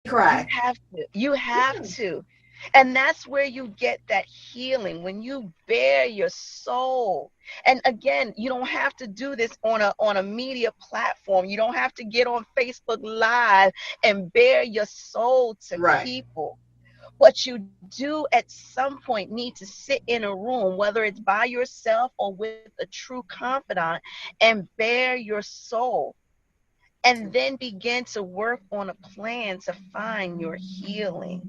cry. You have to. And that's where you get that healing, when you bare your soul. And again, you don't have to do this on a media platform. You don't have to get on Facebook Live and bare your soul to Right. people. What you do at some point need to sit in a room, whether it's by yourself or with a true confidant, and bare your soul, and then begin to work on a plan to find your healing.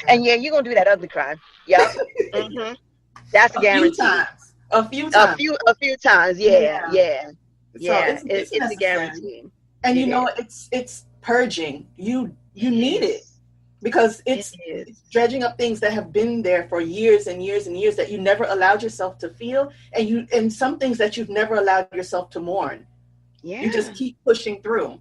And yeah, you're gonna do that ugly cry. Yep. Mm-hmm. That's a A few guarantee. times. A few A times. few times. Yeah, Yeah. yeah, So yeah. it's It's a necessary. guarantee. And It you know, is. it's purging. You It need it, is. because It it's is. dredging up things that have been there for years and years and years that you never allowed yourself to feel, and some things that you've never allowed yourself to mourn. You just Yeah. keep pushing through.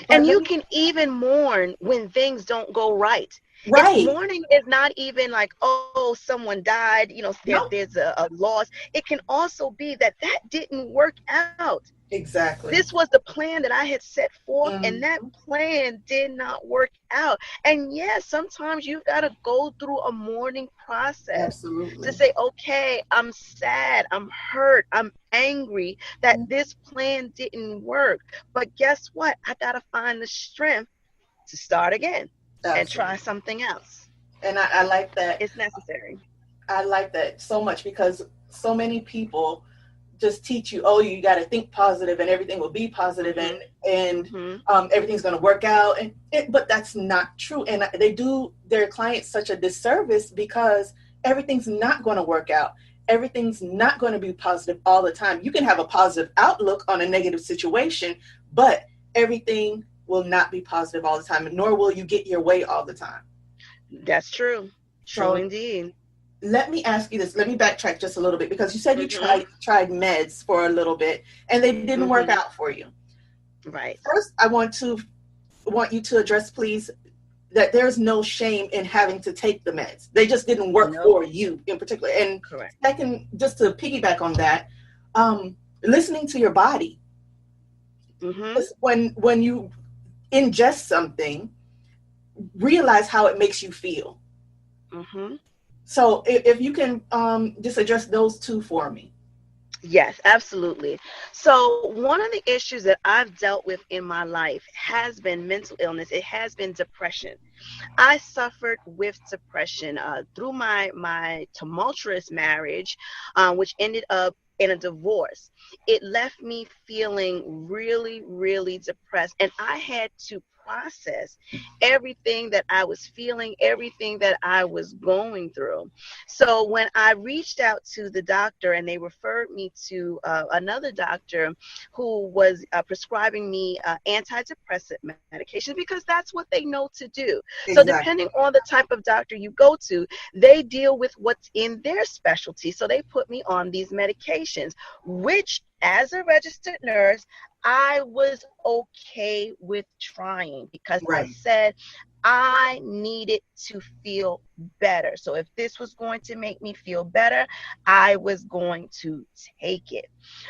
But And let you me can even mourn when things don't go right. It's right. mourning is not even like, oh, someone died, No. there's a loss. It can also be that that didn't work out. This Exactly. was the plan that I had set forth, and that Mhm. plan did not work out. And yes, sometimes you've got to go through a mourning process to Absolutely. say, okay, I'm sad, I'm hurt, I'm angry that Mhm. this plan didn't work. But guess what? I got to find the strength to start again and try Absolutely. something else. And I like that. It's necessary. I like that so much, because so many people just teach you, oh, you got to think positive and everything will be positive, Mhm. and Mhm. everything's going to work out, but that's not true, and they do their clients such a disservice, because everything's not going to work out. Everything's not going to be positive all the time. You can have a positive outlook on a negative situation, but everything will not be positive all the time, nor will you get your way all the time. That's true. True So indeed. let me ask you this. Let me backtrack just a little bit, because you said you Mhm. tried meds for a little bit and they didn't work Mhm. out for you. Right. First, I want you to address, please, that there's no shame in having to take the meds. They just didn't work Nope. for you in particular. And Correct. second, just to piggyback on that, listening to your body. Mhm. Because when you ingest something, realize how it makes you feel. Mhm. So if you can just address those two for me. Yes, absolutely. So, one of the issues that I've dealt with in my life has been mental illness. It has been depression. I suffered with depression through my tumultuous marriage, which ended up in a divorce. It left me feeling really, really depressed, and I had to process everything that I was feeling, everything that I was going through. So when I reached out to the doctor, and they referred me to another doctor who was prescribing me antidepressant medications, because that's what they know to do. So depending Exactly. on the type of doctor you go to, they deal with what's in their specialty. So they put me on these medications, which, as a registered nurse, I was okay with trying, because I Right. said I needed to feel better. So if this was going to make me feel better, I was going to take it.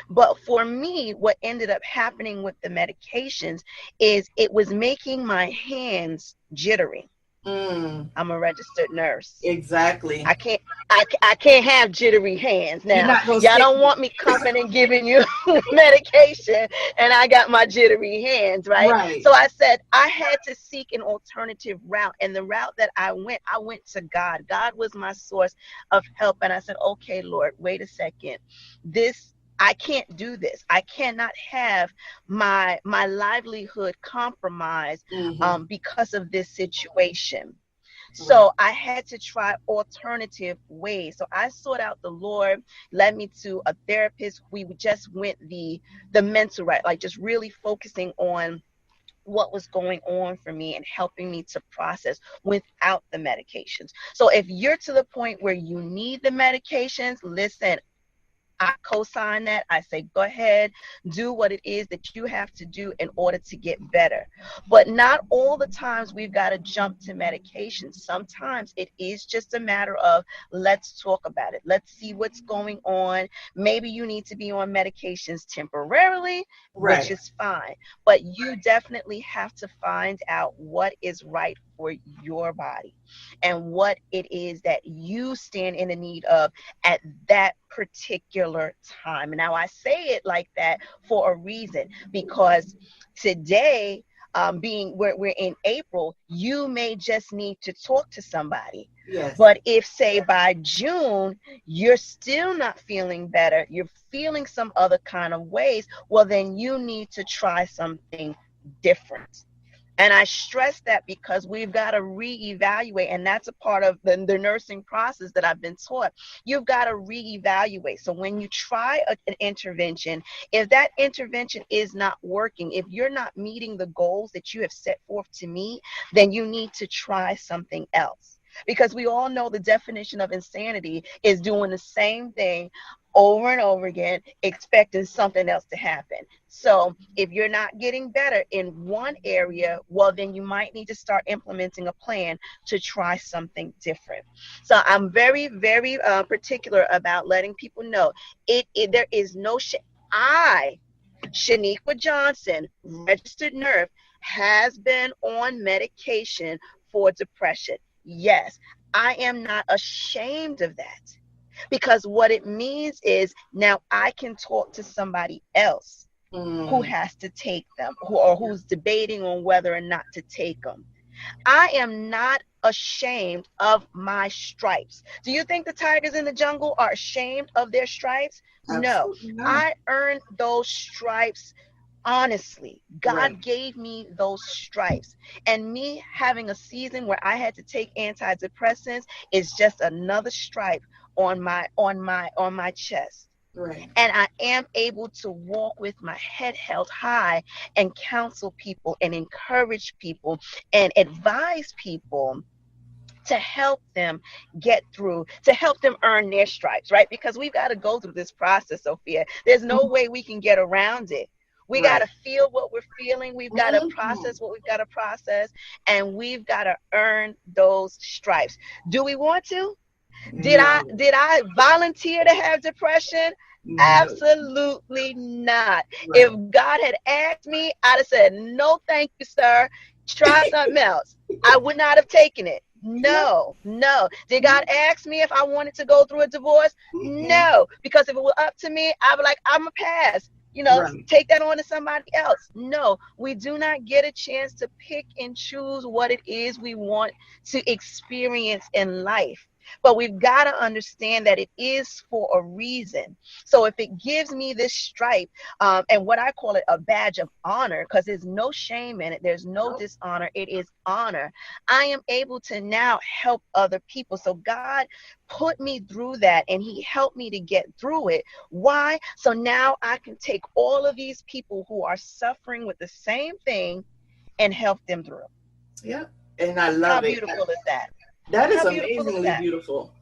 But for me, what ended up happening with the medications is it was making my hands jittery. Mm, I'm a registered nurse. exactly. I can't I can't have jittery hands. You're Now, not gonna y'all stick don't me. want me coming and giving you medication and I got my jittery hands, right? Right. So I said I had to seek an alternative route. And the route that I went to God. God was my source of help. And I said, okay, Lord, wait a second. This I can't do this. I cannot have my livelihood compromised Hmm. because of this situation. Right. So I had to try alternative ways. So I sought out the Lord, led me to a therapist. We just went the mental right, like just really focusing on what was going on for me and helping me to process without the medications. So if you're to the point where you need the medications, listen, I co-sign that. I say, go ahead, do what it is that you have to do in order to get better. But not all the times we've got to jump to medication. Sometimes it is just a matter of, let's talk about it. Let's see what's going on. Maybe you need to be on medications temporarily, which Right. is fine. But you definitely have to find out what is right for your body and what it is that you stand in the need of at that particular time. Now, I say it like that for a reason, because today, being we're in April, you may just need to talk to somebody. Yes. But if, say, by June, you're still not feeling better, you're feeling some other kind of ways, well, then you need to try something different. And I stress that because we've got to reevaluate, and that's a part of the nursing process that I've been taught. You've got to reevaluate. So when you try an intervention, if that intervention is not working, if you're not meeting the goals that you have set forth to meet, then you need to try something else. Because we all know the definition of insanity is doing the same thing over and over again, expecting something else to happen. So if you're not getting better in one area, well, then you might need to start implementing a plan to try something different. So I'm very, very particular about letting people know there is no Shaniqua Johnson, registered nurse, has been on medication for depression. Yes, I am not ashamed of that. Because what it means is now I can talk to somebody else who has to take them, who's debating on whether or not to take them. I am not ashamed of my stripes. Do you think the tigers in the jungle are ashamed of their stripes? No. Absolutely not. I earned those stripes honestly. God Right. gave me those stripes. And me having a season where I had to take antidepressants is just another stripe on my chest. Right. And I am able to walk with my head held high and counsel people and encourage people and advise people to help them get through, to help them earn their stripes, right? Because we've got to go through this process, Sophia. There's no way we can get around it. We got Right. to feel what we're feeling. We've got to Mhm. process what we've got to process, and we've got to earn those stripes. Do we want to? Did No. I volunteer to have depression? No. Absolutely not. Right. If God had asked me, I'd have said, no, thank you, sir. Try something else. I would not have taken it. No. Did God ask me if I wanted to go through a divorce? No. Because if it were up to me, I'd be like, I'm a pass. Right. Take that on to somebody else. No, we do not get a chance to pick and choose what it is we want to experience in life. But we've got to understand that it is for a reason. So if it gives me this stripe, and what I call it a badge of honor, because there's no shame in it, there's no dishonor, it is honor. I am able to now help other people. So God put me through that, and he helped me to get through it. Why? So now I can take all of these people who are suffering with the same thing and help them through. Yeah. And I love How it. beautiful is that? That is How beautiful is amazingly that? beautiful.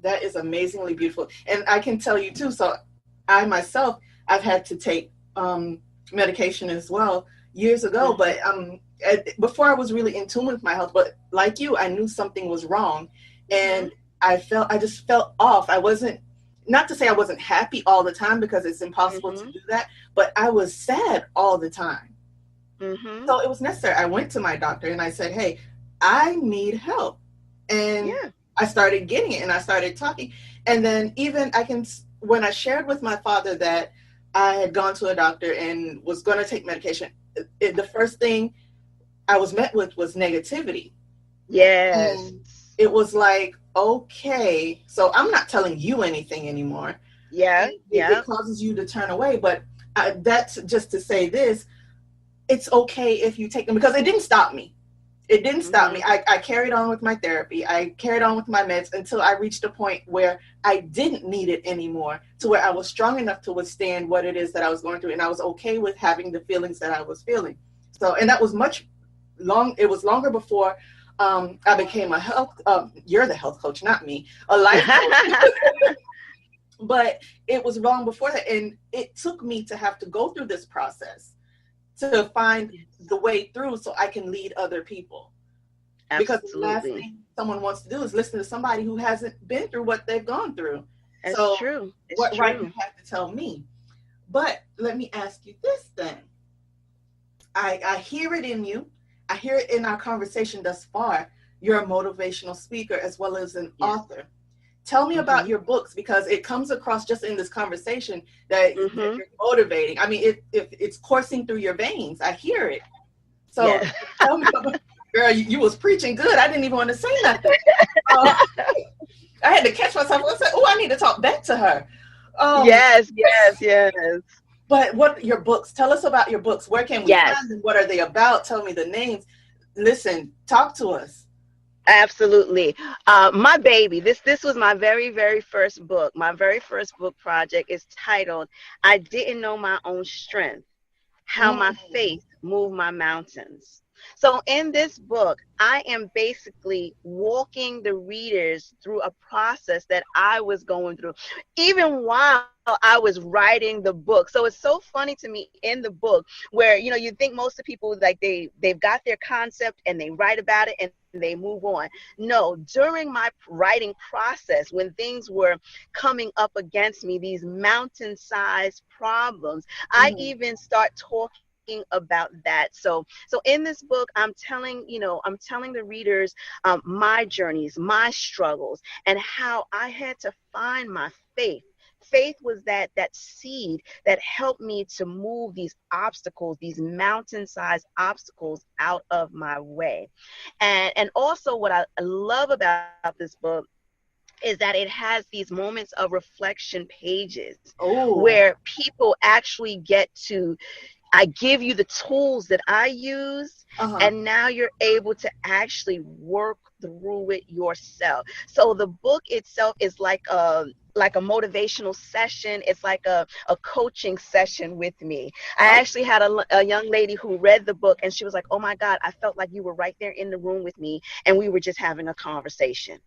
That is amazingly beautiful. And I can tell you too, so I myself, I've had to take medication as well years ago, but before I was really in tune with my health, but like you, I knew something was wrong, and I just felt off. I wasn't, not to say I wasn't happy all the time, because it's impossible to do that, but I was sad all the time. So it was necessary. I went to my doctor and I said, hey, I need help. And I started getting it, and I started talking. And then even when I shared with my father that I had gone to a doctor and was going to take medication, the first thing I was met with was negativity. Yes. And it was like, okay, so I'm not telling you anything anymore. Yeah. It causes you to turn away. But that's just to say this, it's okay if you take them, because it didn't stop me. It didn't stop me. I carried on with my therapy. I carried on with my meds until I reached a point where I didn't need it anymore, to where I was strong enough to withstand what it is that I was going through. And I was okay with having the feelings that I was feeling. So, and that was it was longer before I became a you're the health coach, not me, a life coach. but it was wrong before that. And it took me to have to go through this process to find the way through so I can lead other people. Because the last Absolutely. thing someone wants to do is listen to somebody who hasn't been through what they've gone through. It's So true. It's what right do true. you have to tell me? But let me ask you this then. I hear it in you. I hear it in our conversation thus far. You're a motivational speaker as well as an Yes. author. Tell me about Mm-hmm. your books, because it comes across just in this conversation that Mm-hmm. you're motivating. I mean, if it's coursing through your veins, I hear it. So Yeah. tell me about, girl, you was preaching good. I didn't even want to say nothing. Uh, I had to catch myself. I said, oh, I need to talk back to her. Um, Yes, yes, yes. but what your books? Tell us about your books. Where can we Yes. find them? What are they about? Tell me the names. Listen, talk to us. Absolutely. My baby, this was my very, very first book. My very first book project is titled I Didn't Know My Own Strength, How My Mm, Faith Moved My Mountains. So in this book, I am basically walking the readers through a process that I was going through, even while I was writing the book. So it's so funny to me in the book where, you think most of the people, like they've got their concept and they write about it and they move on. No, during my writing process, when things were coming up against me, these mountain-sized problems, I mm, even start talking about that. So in this book, I'm telling the readers my journeys, my struggles, and how I had to find my faith. Faith was that seed that helped me to move these obstacles, these mountain-sized obstacles out of my way. And also what I love about this book is that it has these moments of reflection pages oh, where people actually get to, I give you the tools that I use, uh-huh. and now you're able to actually work through it yourself. So the book itself is like a motivational session. It's like a coaching session with me. I Oh, actually had a young lady who read the book and she was like, oh my God, I felt like you were right there in the room with me and we were just having a conversation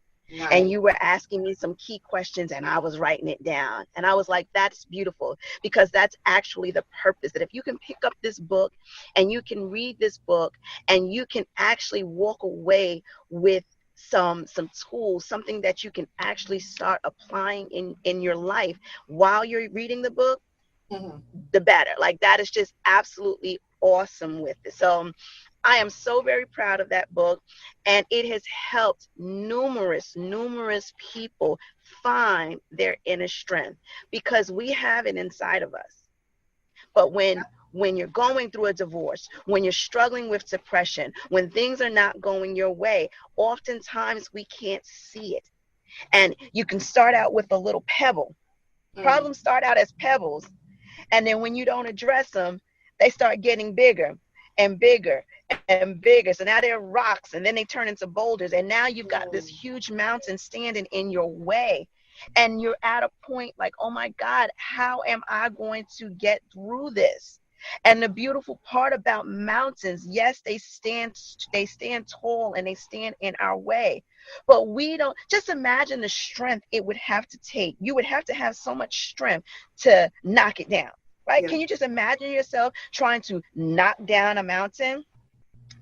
and nice. you were asking me some key questions and I was writing it down. And I was like, that's beautiful, because that's actually the purpose, that if you can pick up this book and you can read this book and you can actually walk away with some tools, something that you can actually start applying in your life while you're reading the book, Hmm. the better. Like, that is just absolutely awesome with it. So I am so very proud of that book, and it has helped numerous people find their inner strength, because we have it inside of us. But when you're going through a divorce, when you're struggling with depression, when things are not going your way, oftentimes we can't see it. And you can start out with a little pebble. Mm. Problems start out as pebbles, and then when you don't address them, they start getting bigger and bigger and bigger. So now they're rocks, and then they turn into boulders. And now you've got this Mm. huge mountain standing in your way. And you're at a point like, oh my God, how am I going to get through this? And the beautiful part about mountains, yes, they stand tall and they stand in our way. But we don't, just imagine the strength it would have to take. You would have to have so much strength to knock it down, right? Yeah. Can you just imagine yourself trying to knock down a mountain?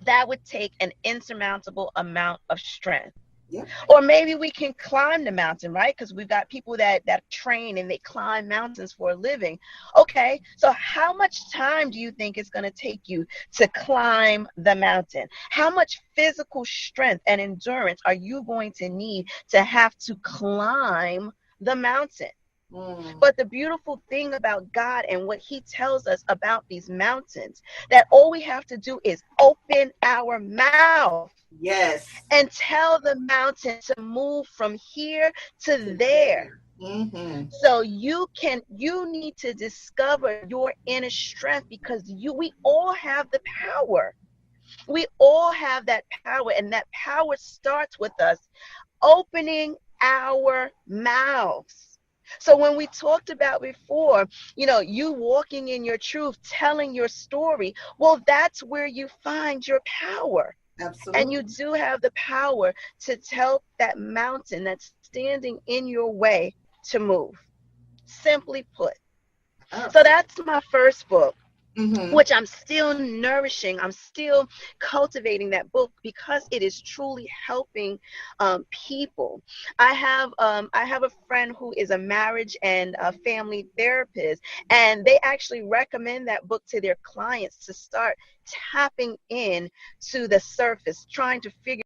That would take an insurmountable amount of strength. Yeah. Or maybe we can climb the mountain, right? Because we've got people that train and they climb mountains for a living. Okay, so how much time do you think it's going to take you to climb the mountain? How much physical strength and endurance are you going to need to have to climb the mountain? Mm. But the beautiful thing about God and what he tells us about these mountains, that all we have to do is open our mouth Yes. and tell the mountain to move from here to To there. there. Mm-hmm. So you need to discover your inner strength, because we all have the power. We all have that power, and that power starts with us opening our mouths. So when we talked about before, you walking in your truth, telling your story, well, that's where you find your power. And you Absolutely. do have the power to tell that mountain that's standing in your way to move. simply put. Oh. So that's my first book, Mm-hmm. which I'm still nourishing. I'm still cultivating that book because it is truly helping people. I have a friend who is a marriage and a family therapist, and they actually recommend that book to their clients to start tapping in to the surface, trying to figure